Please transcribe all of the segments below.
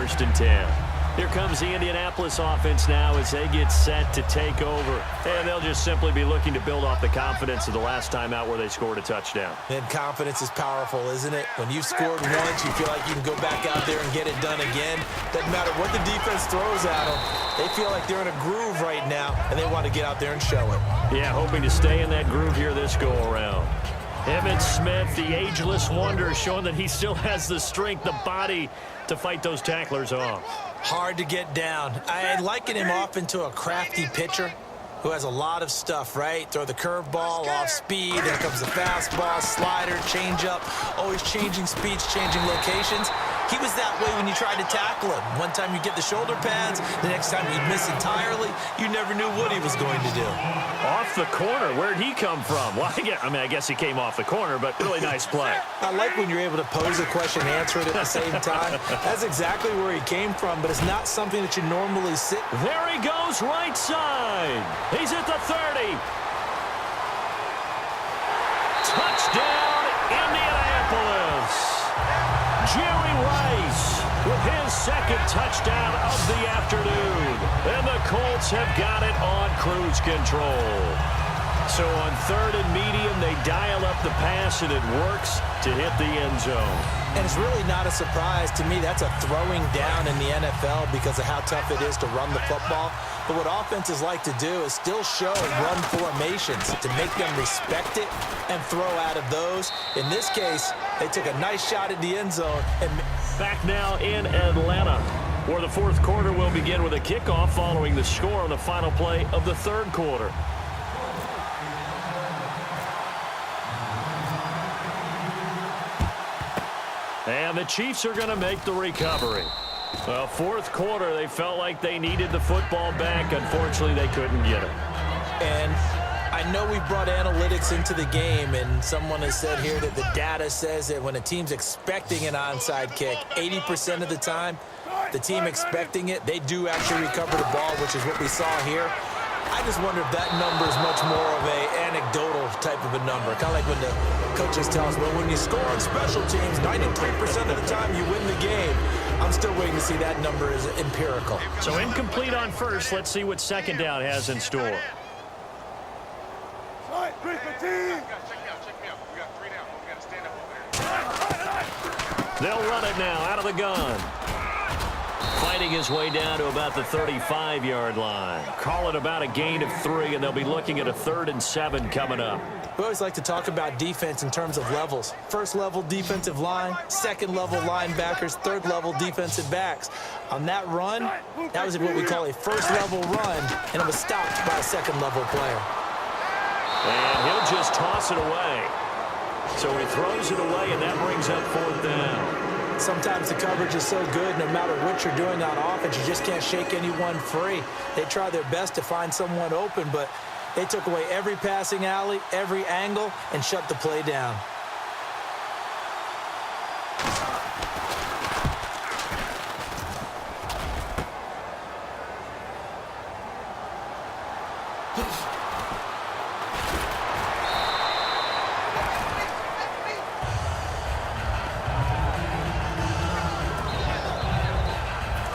1st and 10. Here comes the Indianapolis offense now as they get set to take over. And they'll just simply be looking to build off the confidence of the last time out where they scored a touchdown. And confidence is powerful, isn't it? When you've scored once, you feel like you can go back out there and get it done again. Doesn't matter what the defense throws at them. They feel like they're in a groove right now, and they want to get out there and show it. Yeah, hoping to stay in that groove here this go-around. Emmitt Smith, the ageless wonder, showing that he still has the strength, the body to fight those tacklers off. Hard to get down. I liken him off into a crafty pitcher who has a lot of stuff, right? Throw the curveball, off speed, then comes the fastball, slider, changeup, always changing speeds, changing locations. He was that way when you tried to tackle him. One time you get the shoulder pads, the next time you'd miss entirely. You never knew what he was going to do. Off the corner, where'd he come from? Well, I guess he came off the corner, but really nice play. I like when you're able to pose a question and answer it at the same time. That's exactly where he came from, but it's not something that you normally see. There he goes, right side. He's at the 30. Touchdown, Indianapolis. Jerry Rice with his second touchdown of the afternoon. And the Colts have got it on cruise control. So on 3rd and medium, they dial up the pass, and it works to hit the end zone. And it's really not a surprise to me. That's a throwing down in the NFL because of how tough it is to run the football. But what offenses like to do is still show run formations to make them respect it and throw out of those. In this case, they took a nice shot at the end zone. And back now in Atlanta, where the 4th quarter will begin with a kickoff following the score on the final play of the 3rd quarter. And the Chiefs are going to make the recovery. Well, 4th quarter, they felt like they needed the football back. Unfortunately, they couldn't get it. And I know we brought analytics into the game, and someone has said here that the data says that when a team's expecting an onside kick, 80% of the time, the team expecting it, they do actually recover the ball, which is what we saw here. I just wonder if that number is much more of a anecdotal type of a number. Kind of like when the coaches tell us, well, when you score on special teams, 93% of the time you win the game. I'm still waiting to see that number is empirical. So incomplete on first. Let's see what 2nd down has in store. They'll run it now out of the gun. Fighting his way down to about the 35-yard line. Call it about a gain of 3, and they'll be looking at a 3rd and 7 coming up. We always like to talk about defense in terms of levels. 1st level defensive line, 2nd level linebackers, 3rd level defensive backs. On that run, that was what we call a 1st level run, and it was stopped by a 2nd level player. And he'll just toss it away. So he throws it away, and that brings up 4th down. Sometimes the coverage is so good, no matter what you're doing on offense, you just can't shake anyone free. They try their best to find someone open, but they took away every passing alley, every angle, and shut the play down.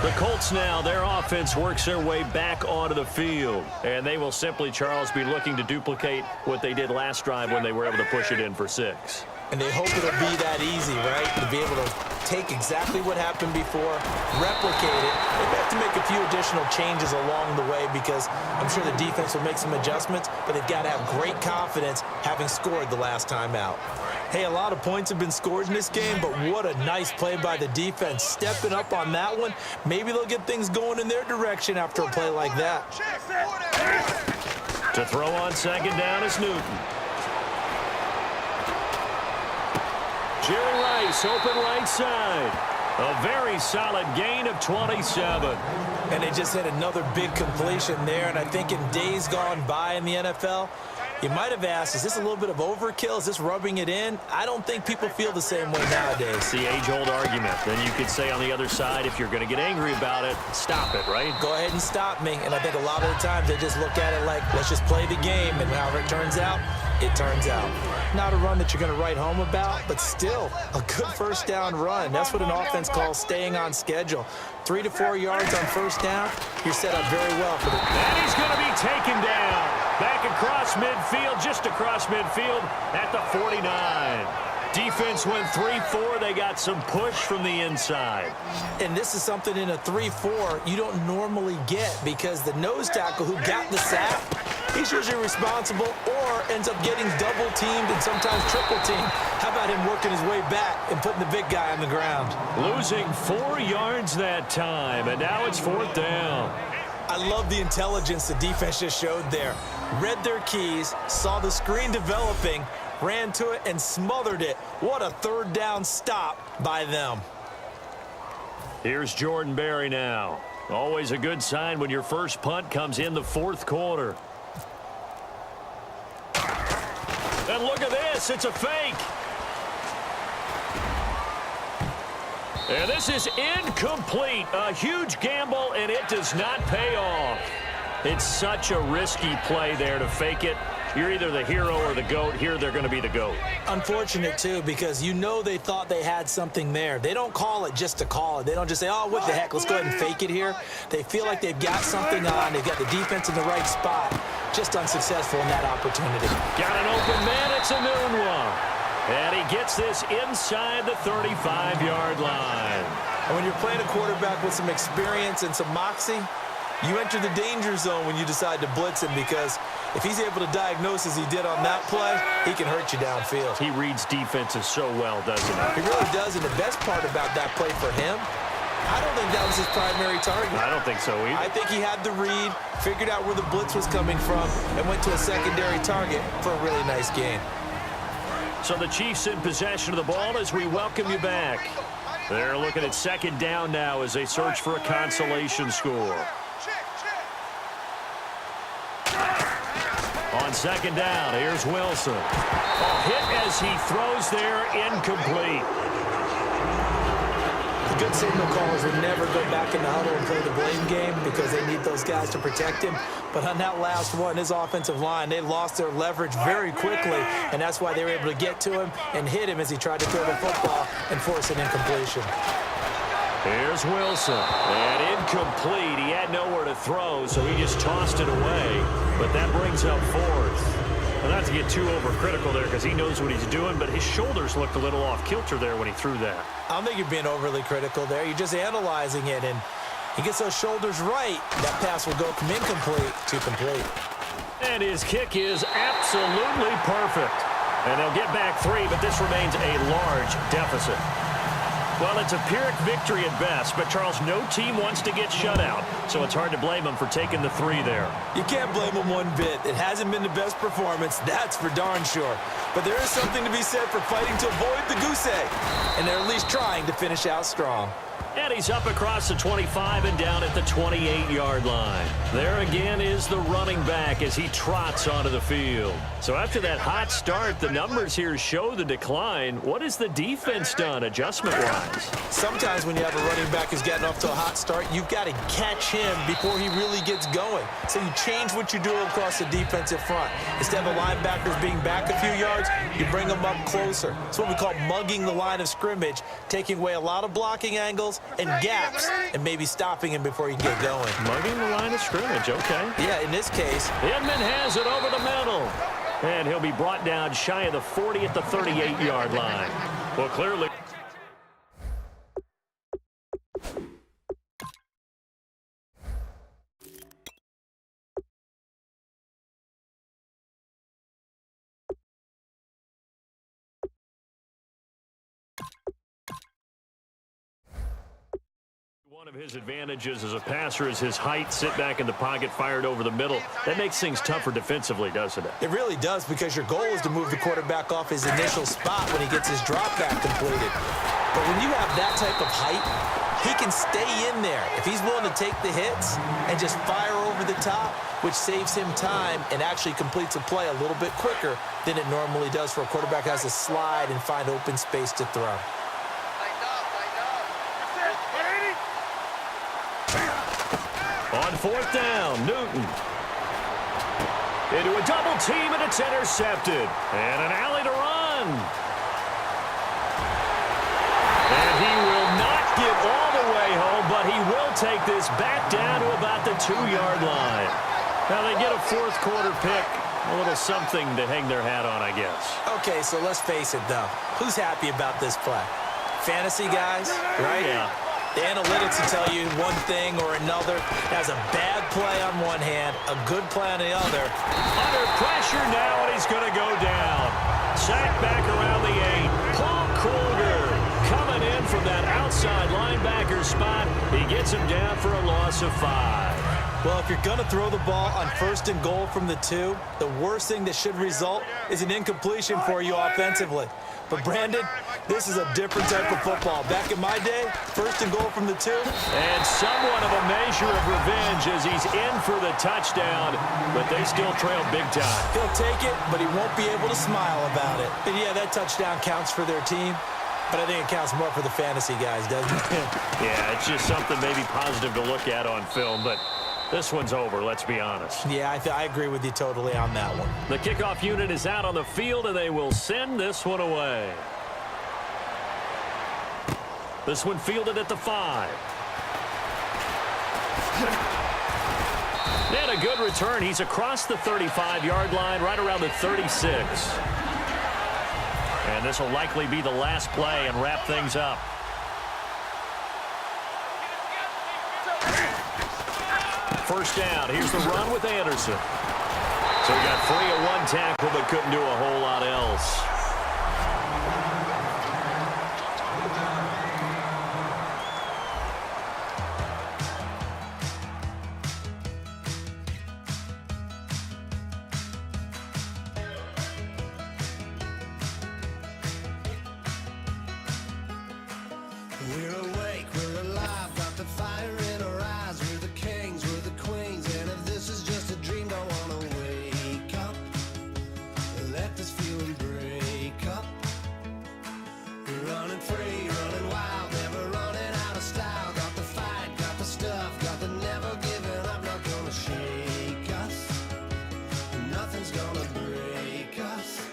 The Colts now, their offense works their way back onto the field. And they will simply, Charles, be looking to duplicate what they did last drive when they were able to push it in for 6. And they hope it'll be that easy, right? To be able to take exactly what happened before, replicate it. They have to make a few additional changes along the way because I'm sure the defense will make some adjustments, but they've got to have great confidence having scored the last time out. Hey, a lot of points have been scored in this game, but what a nice play by the defense. Stepping up on that one, maybe they'll get things going in their direction after a play like that. To throw on 2nd down is Newton. Jerry Rice, open right side. A very solid gain of 27. And they just had another big completion there, and I think in days gone by in the NFL, you might have asked, is this a little bit of overkill? Is this rubbing it in? I don't think people feel the same way nowadays. It's the age-old argument. Then you could say on the other side, if you're going to get angry about it, stop it, right? Go ahead and stop me. And I think a lot of the times they just look at it like, let's just play the game. And however it turns out, it turns out. Not a run that you're going to write home about, but still a good first down run. That's what an offense calls staying on schedule. 3 to 4 yards on first down, you're set up very well for the... And he's going to be taken down. Back across midfield, just across midfield at the 49. Defense went 3-4. They got some push from the inside. And this is something in a 3-4 you don't normally get because the nose tackle who got the sack, he's usually responsible or ends up getting double-teamed and sometimes triple-teamed. How about him working his way back and putting the big guy on the ground? Losing 4 yards that time, and now it's 4th down. I love the intelligence the defense just showed there. Read their keys, saw the screen developing, ran to it, and smothered it. What a third down stop by them. Here's Jordan Berry now. Always a good sign when your first punt comes in the 4th quarter. And look at this. It's a fake. And this is incomplete. A huge gamble, and it does not pay off. It's such a risky play there to fake it. You're either the hero or the GOAT. Here, they're going to be the GOAT. Unfortunate, too, because you know they thought they had something there. They don't call it just to call it. They don't just say, oh, what the heck, let's go ahead and fake it here. They feel like they've got something on. They've got the defense in the right spot. Just unsuccessful in that opportunity. Got an open man. It's a noon one. And he gets this inside the 35-yard line. And when you're playing a quarterback with some experience and some moxie, you enter the danger zone when you decide to blitz him because if he's able to diagnose as he did on that play, he can hurt you downfield. He reads defenses so well, doesn't he? He really does, and the best part about that play for him, I don't think that was his primary target. I don't think so either. I think he had the read, figured out where the blitz was coming from, and went to a secondary target for a really nice gain. So the Chiefs in possession of the ball as we welcome you back. They're looking at 2nd down now as they search for a consolation score. On 2nd down, here's Wilson. A hit as he throws there, incomplete. The good signal callers would never go back in the huddle and play the blame game because they need those guys to protect him. But on that last one, his offensive line, they lost their leverage very quickly, and that's why they were able to get to him and hit him as he tried to throw the football and force an incompletion. Here's Wilson, and incomplete. He had nowhere to throw, so he just tossed it away. But that brings up 4th. And not to get too overcritical there because he knows what he's doing, but his shoulders looked a little off kilter there when he threw that. I don't think you're being overly critical there. You're just analyzing it, and he gets those shoulders right. That pass will go from incomplete to complete. And his kick is absolutely perfect. And they'll get back 3, but this remains a large deficit. Well, it's a Pyrrhic victory at best, but, Charles, no team wants to get shut out, so it's hard to blame them for taking the 3 there. You can't blame them one bit. It hasn't been the best performance, that's for darn sure. But there is something to be said for fighting to avoid the goose egg, and they're at least trying to finish out strong. And he's up across the 25 and down at the 28-yard line. There again is the running back as he trots onto the field. So after that hot start, the numbers here show the decline. What has the defense done adjustment-wise? Sometimes when you have a running back who's getting off to a hot start, you've got to catch him before he really gets going. So you change what you do across the defensive front. Instead of the linebackers being back a few yards, you bring them up closer. It's what we call mugging the line of scrimmage, taking away a lot of blocking angles and gaps and maybe stopping him before he can get going. Mugging the line of scrimmage, okay. Yeah, in this case. Inman has it over the middle. And he'll be brought down shy of the 40 at the 38-yard line. Well, clearly. One of his advantages as a passer is his height, sit back in the pocket, fired over the middle. That makes things tougher defensively, doesn't it? It really does, because your goal is to move the quarterback off his initial spot when he gets his drop back completed. But when you have that type of height, he can stay in there if he's willing to take the hits and just fire over the top, which saves him time and actually completes a play a little bit quicker than it normally does for a quarterback who has to slide and find open space to throw. On 4th down, Newton. Into a double team, and it's intercepted. And an alley to run. And he will not get all the way home, but he will take this back down to about the 2-yard line. Now they get a fourth quarter pick. A little something to hang their hat on, I guess. Okay, so let's face it, though. Who's happy about this play? Fantasy guys, right? Yeah. The analytics will tell you one thing or another. Has a bad play on one hand, a good play on the other. Under pressure now, and he's going to go down. Sacked back around the 8. Paul Kruger coming in from that outside linebacker spot. He gets him down for a loss of 5. Well, if you're going to throw the ball on 1st and goal from the 2, the worst thing that should result is an incompletion for you offensively. But, Brandon, this is a different type of football. Back in my day, 1st and goal from the 2. And somewhat of a measure of revenge as he's in for the touchdown, but they still trail big time. He'll take it, but he won't be able to smile about it. And, yeah, that touchdown counts for their team. But I think it counts more for the fantasy guys, doesn't it? Yeah, it's just something maybe positive to look at on film, but this one's over, let's be honest. Yeah, I agree with you totally on that one. The kickoff unit is out on the field, and they will send this one away. This one fielded at the 5. And a good return. He's across the 35-yard line, right around the 36. And this will likely be the last play and wrap things up. First down. Here's the run with Anderson. So he got free of one tackle, but couldn't do a whole lot else. We're awake, we're alive, got the fire in our eyes. We're the kings, we're the queens, and if this is just a dream, don't wanna wake up. Let this feeling break up. We're running free, running wild, never running out of style. Got the fight, got the stuff, got the never giving up. Not gonna shake us, nothing's gonna break us.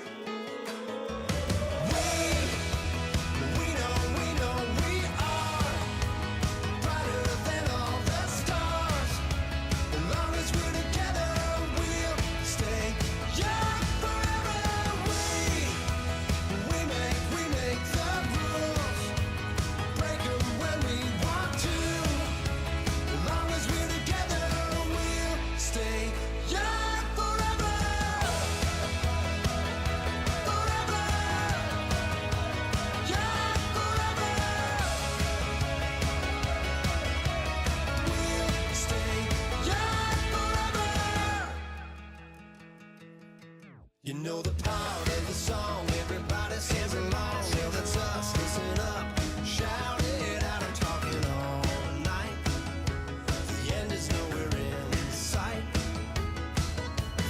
You know the part of the song, everybody sings along. Well, that's us, listen up, shout it out, I'm talking all night. The end is nowhere in sight.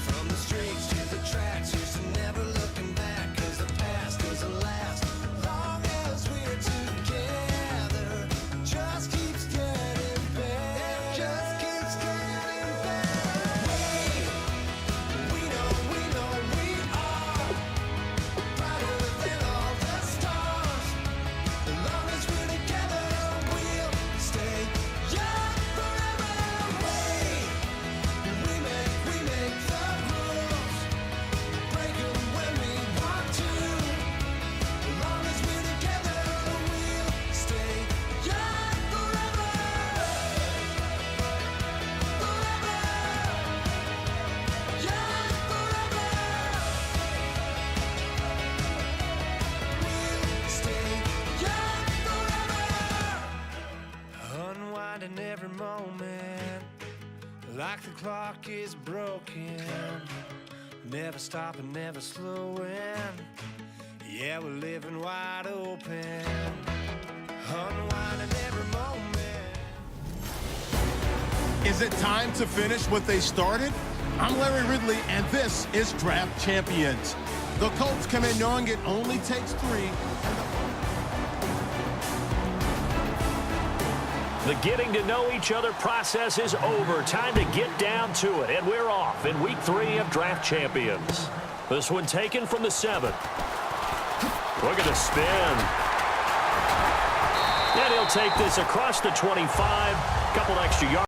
From the streets to the tracks, here's to never looking back. Cause the past doesn't last, long as we're together. Just keeps getting better, just keeps getting better. We know we are brighter than all the stars. As long as we're together, we'll stay young forever. We make the rules, break 'em when we want to. As long as we're together, we'll stay young forever. Forever. Young forever. We'll stay young forever. Unwinding every moment, like the clock is broken. Never stopping, never slowing. Yeah, we're living wide open. Unwinding every moment. Is it time to finish what they started? I'm Larry Ridley, and this is Draft Champions. The Colts come in knowing it only takes 3. The getting to know each other process is over. Time to get down to it. And we're off in week 3 of Draft Champions. This one taken from the 7. Look at the spin. And he'll take this across the 25. Couple extra yards.